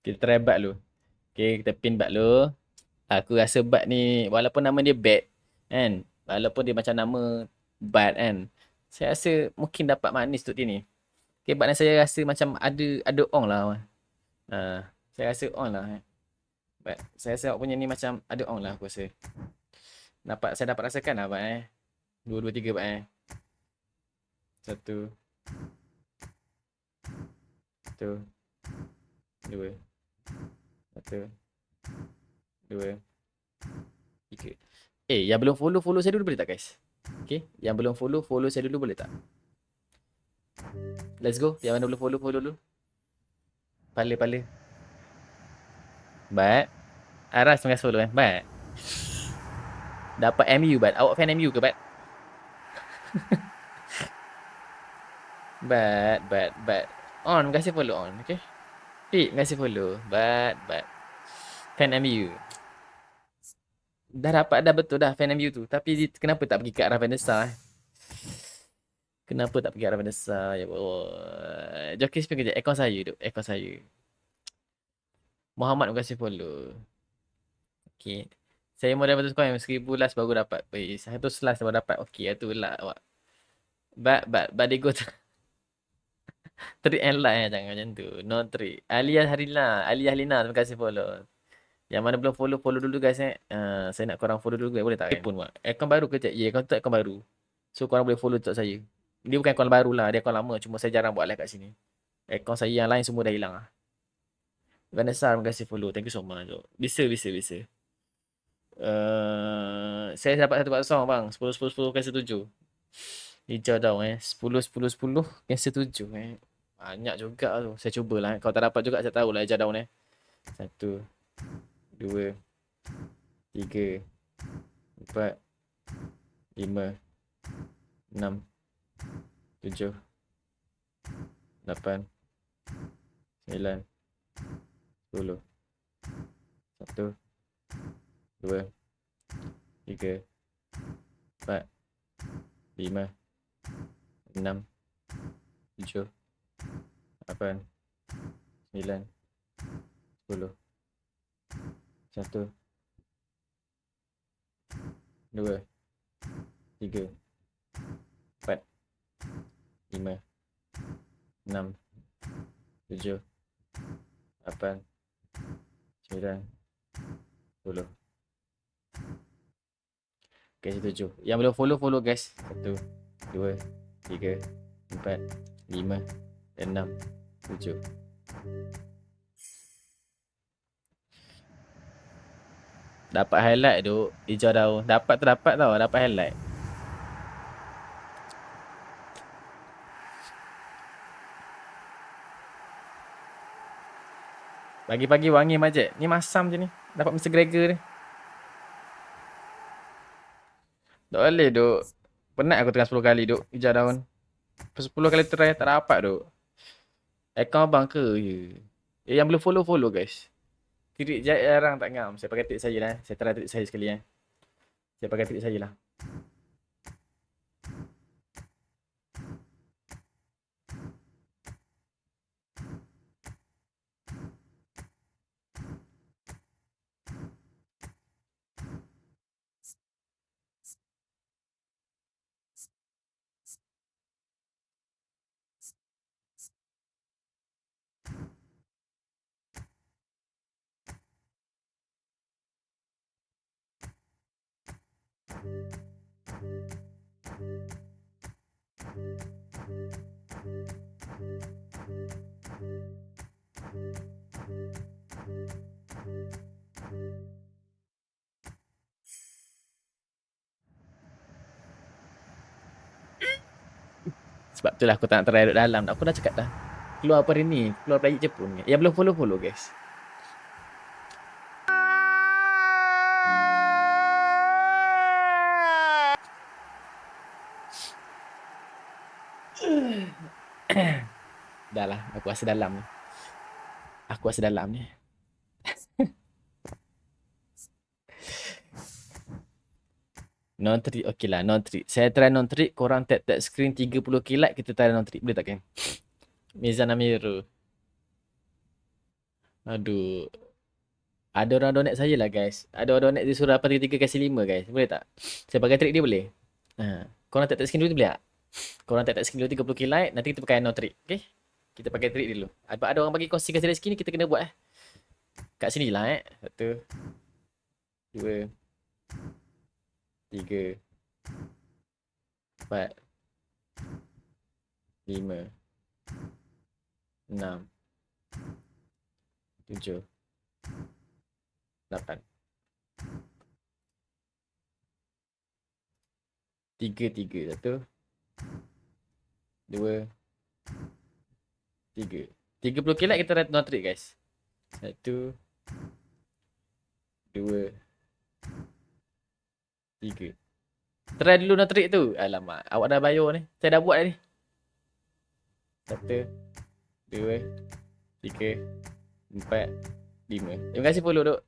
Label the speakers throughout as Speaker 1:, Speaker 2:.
Speaker 1: Kita try bat dulu. Okay, kita pin bat dulu. Aku rasa bat ni, walaupun nama dia bat, kan? Walaupun dia macam nama bat kan. Saya rasa mungkin dapat manis untuk dia ni. Okay, bat ni saya rasa macam ada ong lah. Saya rasa on lah. Bat, saya rasa awak punya ni macam ada on lah aku rasa. Saya dapat rasakan lah bat eh. 2, 2, 3 bat eh. 1, 1, 2, 1, 2, 3. Yang belum follow saya dulu boleh tak guys? Okay, yang belum follow saya dulu boleh tak? Let's go. Yang mana belum follow dulu. Pala. Bat. Aras tengah follow kan? Bat. Dapat MU bat. Awak fan MU ke bat? Bat. On, terima kasih follow on. Okay. Pik, terima kasih follow. Bat. Fan MU. Dah betul dah fan MU tu. Tapi kenapa tak pergi ke arah Vanessa? Kenapa tak pergi arah Vanessa? Ya Allah. Joki spin kejap. Aircon saya. Muhammad terima kasih follow. Okay. Saya modal betul coin 1000 last baru dapat. Satu last baru dapat. Okay, itu lah awak. But they go treat and like jangan macam tu. No treat. Aliyah Halina terima kasih follow. Yang mana belum follow dulu guys eh. Saya nak korang follow dulu boleh tak? Pun buat. Akaun baru ke? Ya, akaun tu akaun baru. So korang boleh follow untuk saya. Dia bukan akaun baru lah, dia akaun lama, cuma saya jarang buat live kat sini. Akaun saya yang lain semua dah hilang lah. Vanessa terima kasih follow. Thank you so much. Bisa. Saya dapat satu song bang. 10 cancel 7. Hijau daun 10 cancel 7 Banyak juga tu. Saya cubalah. Kalau tak dapat juga saya tahulah hijau daun 1, 2, 3, 4, 5, 6, 7, 8, 9, 10. 1, 2, 3, 4, 5, 6, 7, 8, 9, 10. 1, 2, 3, 4, 5, 6, 7, 8, 9, 10. Okay, 7. Yang belum follow guys. 1, 2, 3, 4, 5, 6, 7. Dapat highlight tu hijau daun. Dapat tau. Dapat highlight. Pagi-pagi wangi majek. Ni masam je ni. Dapat Mr. Gregor ni. Tak boleh duk. Penat aku tengah 10 kali duk hijau daun. 10 kali try tak dapat duk. Akaun abang ke je. Yang belum follow guys. Trik jarang tak ngam. Saya pakai trik saya lah. Saya try trik saya sekali Saya pakai trik saya lah. Sebab tu lah aku tak nak try duduk dalam. Aku dah cakap dah. Keluar apa hari ni? Keluar pelajar Jepun. Yang belum follow guys. Dah lah. Aku rasa dalam ni. Non-trick. Okay lah. Non-trick. Saya try non-trick. Korang tap screen 30 kilat. Kita try non-trick. Boleh tak kan? Mizan Amiru. Aduh. Ada orang donate saya lah guys. Ada orang donate dia suruh apa 3 kasi 5 guys. Boleh tak? Saya pakai trik dia boleh? Korang tak skin dulu tu boleh tak? Korang tak skin dulu 30k like. Nanti kita pakai no trick. Okay? Kita pakai trik dulu. Ada orang bagi kongsi kasi skin ni kita kena buat Kat sini lah Satu. Dua. Tiga. Empat. Lima. Enam. Tujuh. Lapan. Tiga. Satu. Dua. Tiga. 30k like kita dah no trick guys. Satu. Dua. Tiga. Try dulu no trick tu. Alamak. Awak dah bayar ni. Saya dah buat ni. Satu. Dua. Tiga. Empat. Lima. Terima kasih follow duk.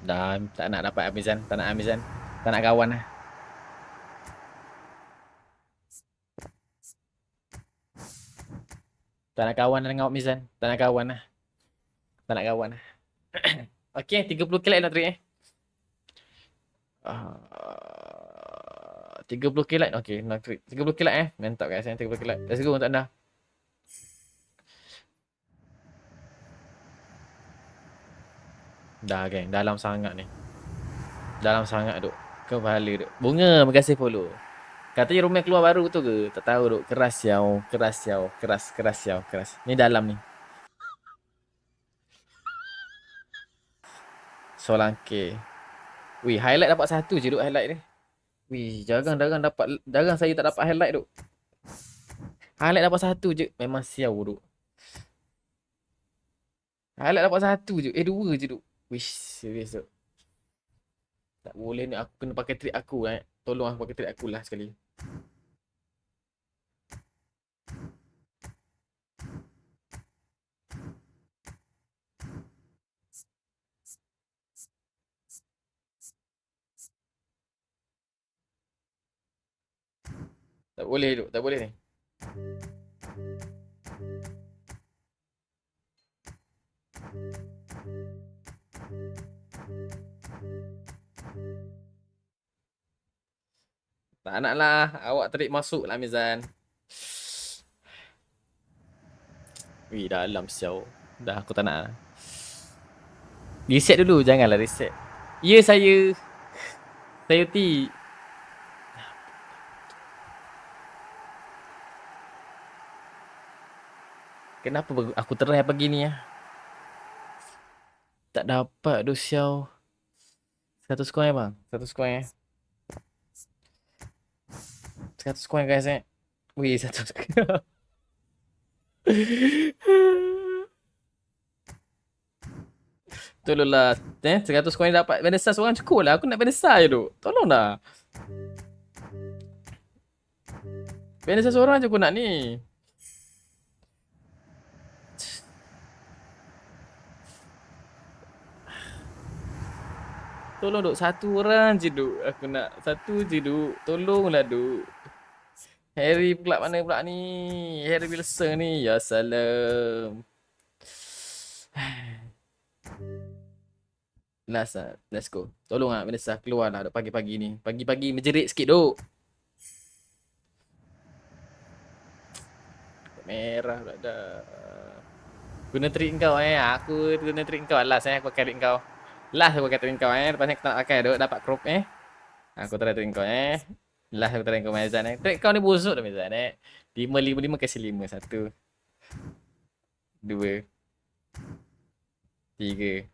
Speaker 1: Dah tak nak dapat Amizan. Tak nak Amizan. Tak nak kawan lah. Tak nak kawan dengan Mizan. Tak nak kawan lah. Tak nak kawan lah. Okay, 30k like nak trick 30k like. Okay, nak trick. 30k like Mantap guys 30k like. Let's go untuk anda. Dah geng, dalam sangat ni. Dalam sangat duk. Kepala duk. Bunga, makasih follow. Katanya rumah keluar baru tu ke? Tak tahu duk. Keras yau. Keras yau. Ni dalam ni. Solangke. Wih, highlight dapat satu je duk highlight ni. Wih, jarang saya tak dapat highlight duk. Highlight dapat satu je. Memang siau duk. Highlight dapat satu je. Dua je duk. Wish, serius duk. Tak boleh ni, aku kena pakai trik aku Tolong aku pakai trik aku lah sekali. Tak boleh duk, tak boleh ni. Tak nak lah. Awak trik masuk lah Mizan. Wih, dalam siau. Dah aku tak nak lah. Reset dulu, janganlah reset. Ya, saya ulti. Kenapa aku try pagi ni Tak dapat tu siau. 100 coin bang. 100 coin 100 coin guys Wih, 100 coin. Tolonglah. 100 coin dapat Vanessa seorang cukup lah. Aku nak Vanessa je tu. Tolong dah. Vanessa seorang je aku nak ni. Tolong duk. Satu orang je duk. Aku nak satu je duk. Tolonglah duk. Harry pula mana pula ni? Harry Wilson ni. Ya salam. Last lah. Let's go. Tolong lah Vanessa keluar lah pagi-pagi ni. Pagi-pagi menjerit sikit duk. Merah pula dah. Guna trik kau Aku guna trik kau. Last aku pakai trik kau. Last aku pakai trik kau Lepas ni aku tak nak pakai duk. Dapat crop Aku try trik kau Last aku try kau Mezan Trik kau ni busuk dah Mezan 5 kasi 5. 1 2 3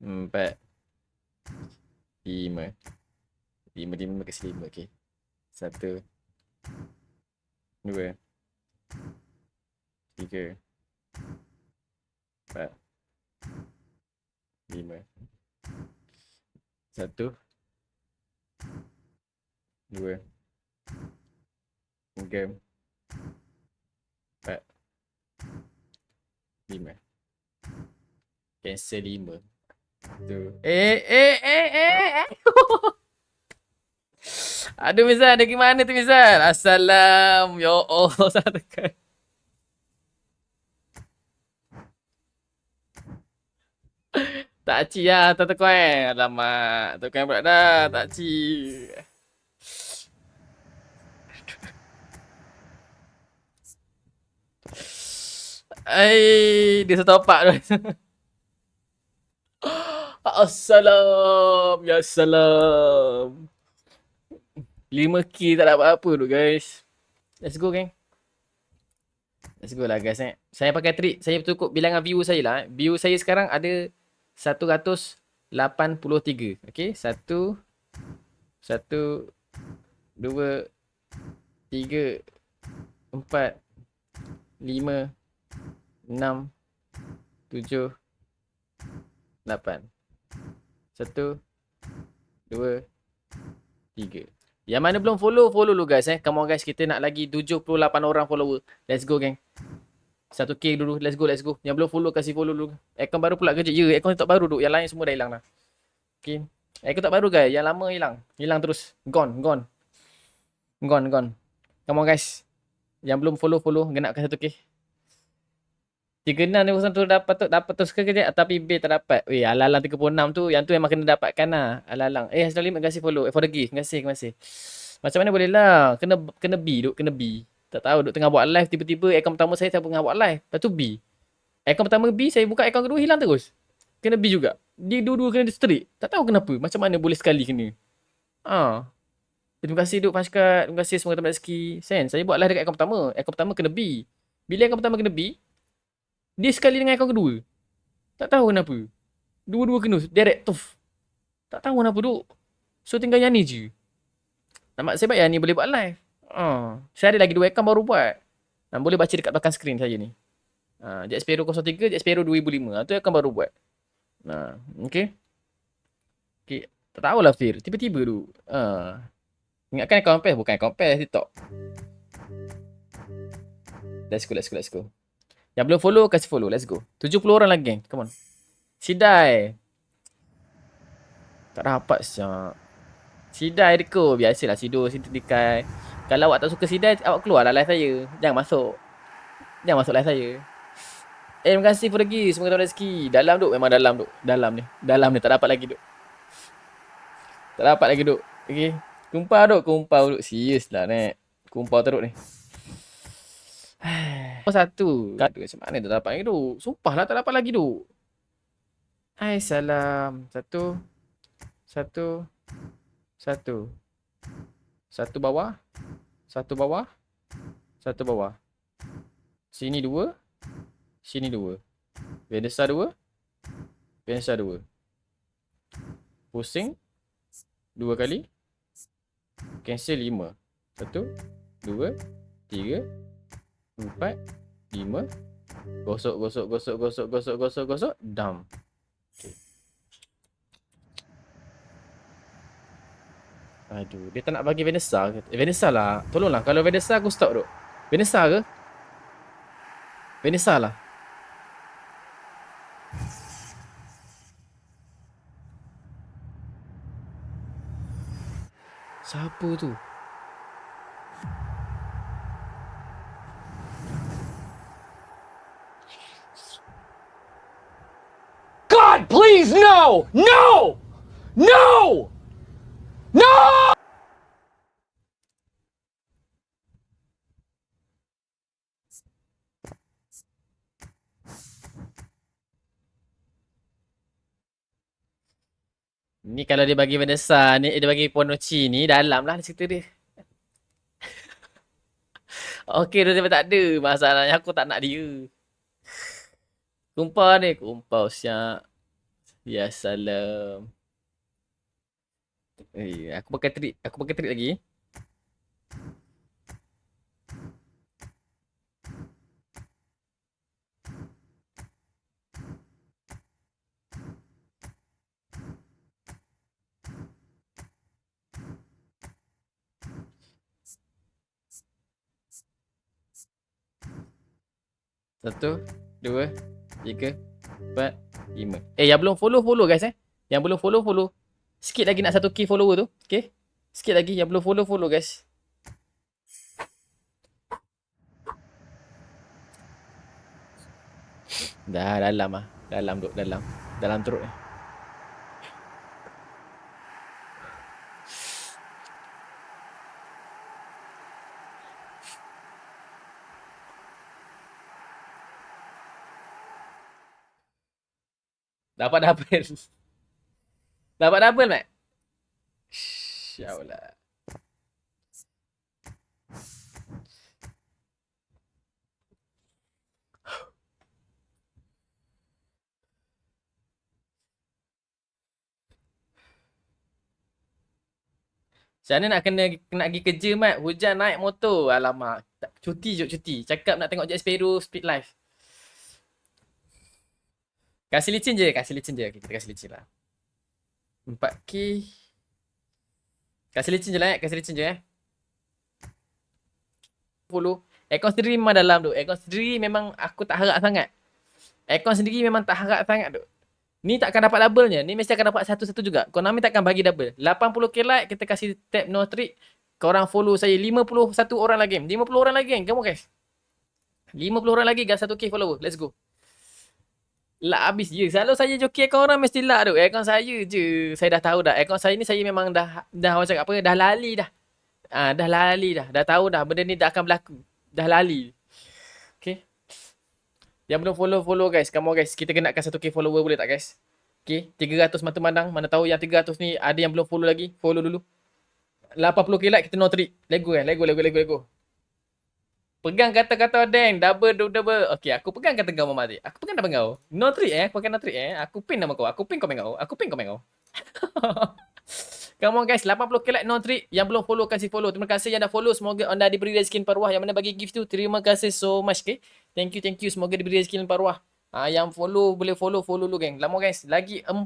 Speaker 1: 4 5 5 kasi 5. Okay. 1 2 3 4 5 1 2 3 4 5 cancel 5 tu Aduh Mizan, dia gimana tu Mizan? Assalam. Ya Allah, salah tekan. Tak ci lah, tak tekan Alamak, tekan pula dah, tak ci. Dia satu opak tu. Assalam. Ya salam. 5K tak dapat apa tu guys. Let's go geng. Let's go lah guys. Saya pakai trik. Saya cukup bilangan view saya lah. View saya sekarang ada 183. Okay. 1, 2, 3, 4, 5, 6, 7, 8. 1, 2, 3. Yang mana belum follow, follow dulu guys. Come on guys, kita nak lagi 78 orang follower. Let's go geng. 1K dulu, let's go, let's go. Yang belum follow, kasih follow dulu. Account baru pula kerja. Ya, account tak baru duk. Yang lain semua dah hilang dah. Okay. Account tak baru guys, yang lama hilang. Hilang terus. Gone. Come on guys. Yang belum follow, follow. Genapkan 1K. 36 ni urusan tu dapat terus ke kejap tapi B tak dapat. Weh, alalang 36 tu yang tu memang kena dapatkan lah. Alalang. Hasdali terima kasih follow. For the gift. Terima kasih. Macam mana boleh lah? Kena B duk, kena B. Tak tahu duk tengah buat live tiba-tiba akaun pertama saya tengah buat live. Lepas tu B. Akaun pertama B, saya buka akaun kedua hilang terus. Kena B juga. Dia dua-dua kena straight. Tak tahu kenapa. Macam mana boleh sekali kena. Terima kasih duk Fashkat. Terima kasih semoga tambah rezeki. Saya buat live dekat akaun pertama. Akaun pertama kena B. Bila akaun pertama kena B, dia sekali dengan akaun kedua. Tak tahu kenapa. Dua-dua kena. Direct tuf. Tak tahu kenapa duk. So tinggal yang ni je. Nampak saya yang ni boleh buat live. Saya ada lagi 2 akaun baru buat. Boleh baca dekat belakang skrin saya ni. Jack Sparrow 03, Jack Sparrow 2005. Tu akaun baru buat. Okay. Okay. Tak tahulah Fir. Tiba-tiba tu. Ingatkan akaun PES. Bukan akaun PES. TikTok. Let's go. Yang belum follow, kasih follow. Let's go. 70 orang lagi, geng. Come on. Sidai. Tak dapat siap. Sidai deko. Biasalah Sido Sintikai. Kalau awak tak suka Sidai, awak keluarlah live saya. Jangan masuk live saya. Terima kasih for the gift. Semoga dapat rezeki. Dalam duk. Memang dalam duk. Dalam ni. Tak dapat lagi duk. Okay. Kumpau duk. Serius lah, Nek. Kumpau teruk ni. Satu. Macam mana tak dapat lagi tu? Sumpah lah tak dapat lagi tu. Hai salam. Satu. Satu bawah. Sini 2. Sini 2. Vanessa 2. Pusing 2 kali. Cancel 5. 1, 2, 3, 4, 5. Gosok. Dam. Okay. Aduh, dia tak nak bagi Vanessa ke? Vanessa lah. Tolonglah. Kalau Vanessa aku stop duk. Vanessa ke? Vanessa lah. Siapa tu?
Speaker 2: God, please, no! No! No! No!
Speaker 1: Ni kalau dia bagi Vanessa ni, dia bagi Ponochi ni dalam lah cerita dia. Okey, dia tak ada. Masalahnya aku tak nak dia. Kumpau siap. Ya salam. Aku pakai trik lagi. Satu, 2, 3, 4, 5. Yang belum follow guys. Yang belum follow. Sikit lagi nak 1K follower tu. Okay. Sikit lagi yang belum follow guys. Dah dalam ah. Dalam duk dalam. Dalam teruk ni. Dapat double. Dapat double, Mat. Syaulah. Macam mana nak pergi kerja, Mat? Hujan naik motor. Alamak. Cuti je, cuti. Cakap nak tengok Jack Sparrow Speed Live. Kasih licin je. Okay, kita kasih licin lah. 4K. Kasih licin je lah, kasih licin je Follow. Aircon sendiri memang dalam tu. Aircon sendiri memang aku tak harap sangat. Aircon sendiri memang tak harap sangat tu. Ni takkan dapat double-nya. Ni mesti akan dapat satu-satu juga. Konami takkan bagi double. 80k like, kita kasih tab no trick. Korang follow saya 51 orang lagi. 50 orang lagi, kamu guys. 50 orang lagi guys, 1k follower. Let's go. Lah habis je. Selalu saya joki aircon orang mesti lah tu. Aircon saya je. Saya dah tahu dah. Aircon saya ni saya memang dah macam apa, dah lali dah. Dah lali dah. Dah tahu dah benda ni dah akan berlaku. Dah lali. Okay. Yang belum follow guys. Come on guys. Kita kenakan 1k follower boleh tak guys? Okay. 300 mata mandang. Mana tahu yang 300 ni ada yang belum follow lagi. Follow dulu. 80k like kita no trick. Let go. Pegang kata-kata Odeng. Double. Okay, aku pegang kata kau Mama Adik. Aku pegang nama kau. No trick pakai no trick Aku pin nama kau. Aku pin komen kau. Come on guys, 80k like no trick. Yang belum follow kasih follow. Terima kasih yang dah follow. Semoga anda diberi rezeki limpah ruah. Yang mana bagi gift tu, terima kasih so much. Okay? Thank you. Semoga diberi rezeki limpah ruah. Yang follow boleh follow dulu geng. Lama guys, lagi 42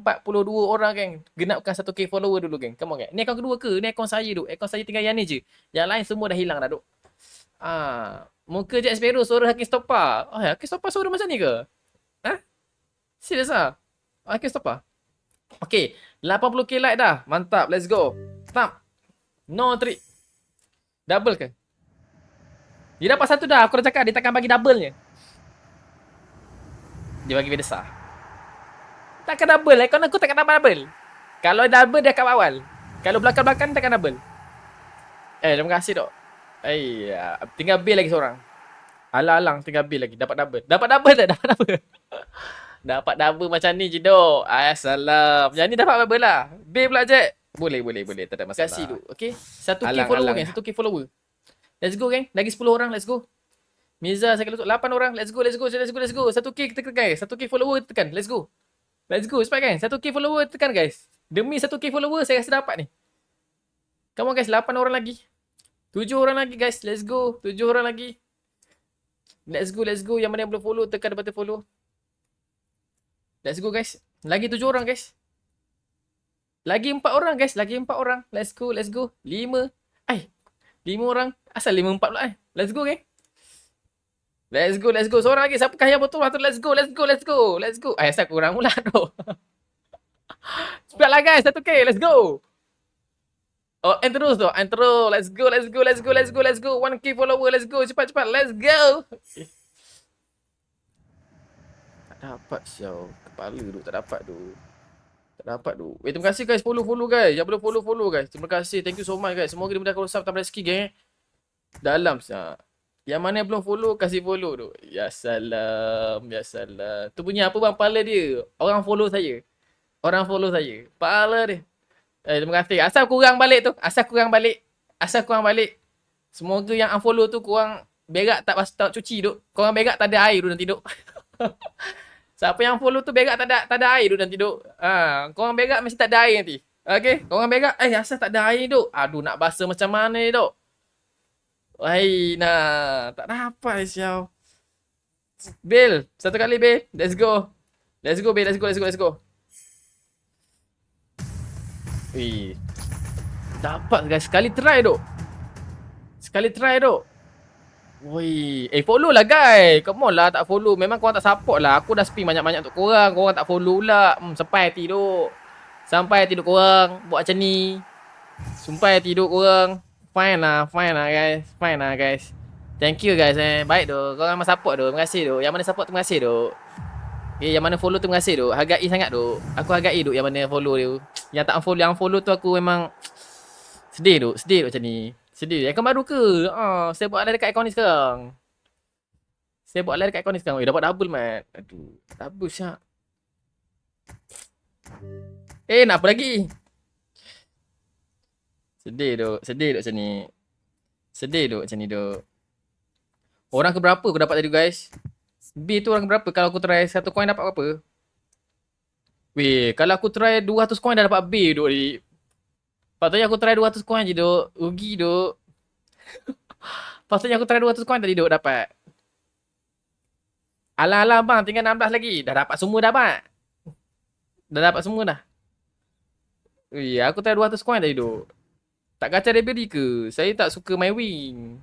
Speaker 1: orang geng. Genapkan 1k follower dulu geng. Come on geng. Ni akaun kedua ke? Ni akaun saya tu. Akaun saya tinggal yang ni je. Yang lain semua dah hilang dah duk. Muka Jack Sparrow suara Hakim Stopper. Hakim Stopper suara macam ni ke? Serius lah? Hakim Stopper. Okay, 80k like dah. Mantap, let's go. Tap. No trick. Double ke? Dia dapat satu dah. Aku dah cakap dia takkan bagi double-nya. Dia bagi besar. Takkan double. Kau aku takkan dapat double. Kalau double dia kat awal. Kalau belakang-belakang takkan double. Terima kasih dok. Tinggal bill lagi seorang. Alang-alang tinggal bill lagi. Dapat double. Dapat double. Dapat double macam ni je dok. Assalam. Yang ni dapat double lah. Bill pula je. Boleh. Tak ada masalah. Kasih duk. Okay. 1k follower geng. 1k follower. Let's go geng. Lagi 10 orang. Let's go. Miza saya kalau 8 orang. Let's go. 1k kita tekan guys. 1k follower tekan. Let's go. Cepat kan. 1k follower tekan guys. Demi 1k follower saya rasa dapat ni. Come on guys. 8 orang lagi. 7 orang lagi guys. Let's go. 7 orang lagi. Let's go. Yang mana yang belum follow, tekan button follow. Let's go guys. Lagi 7 orang guys. Lagi 4 orang guys. Let's go. 5. 5 orang. Asal 5 4 pula Let's go geng. Let's go. Seorang lagi. Siapakah yang betul? Let's go. Asal kurang pula tu. Cepat lah guys. 1k. Let's go. And terus. Let's go. 1k follower. Let's go. Cepat. Let's go. Tak dapat siau. Kepala tu tak dapat tu. Terima kasih guys. Follow guys. Yang belum follow guys. Terima kasih. Thank you so much guys. Semoga dimudahkan usaha tambah rezeki geng. Dalam sah. Yang mana yang belum follow kasih follow tu. Ya salam. Tu punya apa bang pala dia? Orang follow saya. Pala dia. Terima kasih. Asal kurang balik. Semoga yang unfollow tu korang berak tak cuci duk. Korang berak tak ada air duk nanti duk. Siapa yang follow tu berak tak ada air duk nanti duk. Korang berak mesti tak ada air nanti. Okay. Korang berak. Asal tak ada air duk. Aduh nak basuh macam mana duk. Tak dapat siau. Bill. Satu kali Bill. Let's go Bill. Let's go. Dapat guys. Sekali try duk. Follow lah guys. Come on lah. Tak follow. Memang korang tak support lah. Aku dah spin banyak-banyak untuk korang. Korang tak follow lah. Sampai hati duk korang. Buat macam ni. Sumpah tidur korang. Fine lah guys. Fine lah guys. Thank you guys Baik tu. Korang memang support tu. Terima kasih tu. Yang mana support terima kasih tu. Okay, yang mana follow terima kasih tu. Hargai sangat tu. Aku hargai tu yang mana follow tu. Yang tak unfollow, yang follow tu aku memang sedih tu. Sedih tu macam ni. Sedih. Akaun baru ke? Saya buat live dekat akaun ni sekarang. Saya buat live dekat akaun ni sekarang. Dapat double mat. Aduh. Double syak. Nak apa lagi? Sedih tu macam ni. Sedih tu macam ni tu. Orang keberapa aku dapat tadi guys? B tu orang keberapa? Kalau aku try 1 coin dapat berapa? Weh, kalau aku try 200 coin dah dapat B tu tadi. Patutnya aku try 200 coin je duk. Rugi duk. Patutnya aku try 200 coin tadi duk dapat. Alah bang, tinggal 16 lagi. Dah dapat semua dah bang. Dah dapat semua dah. Weh, aku try 200 coin tadi duk. Tak kacau dia beri ke? Saya tak suka my wing.